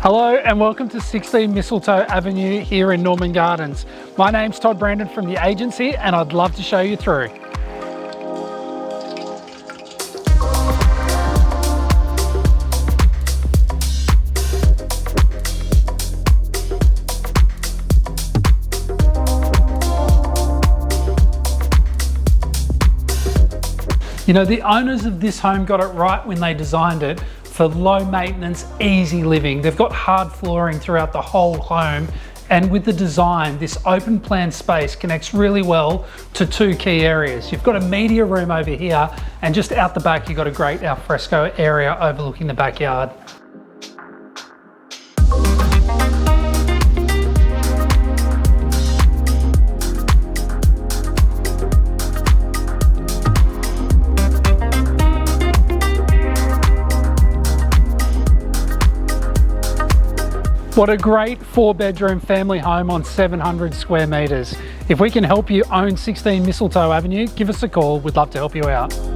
Hello and welcome to 16 Mistletoe Avenue here in Norman Gardens. My name's Todd Brandon from the agency and I'd love to show you through. You know, the owners of this home got it right when they designed it for low maintenance, easy living. They've got hard flooring throughout the whole home, and with the design, this open plan space connects really well to two key areas. You've got a media room over here, and just out the back, you've got a great alfresco area overlooking the backyard. What a great 4-bedroom family home on 700 square metres. If we can help you own 16 Mistletoe Avenue, give us a call. We'd love to help you out.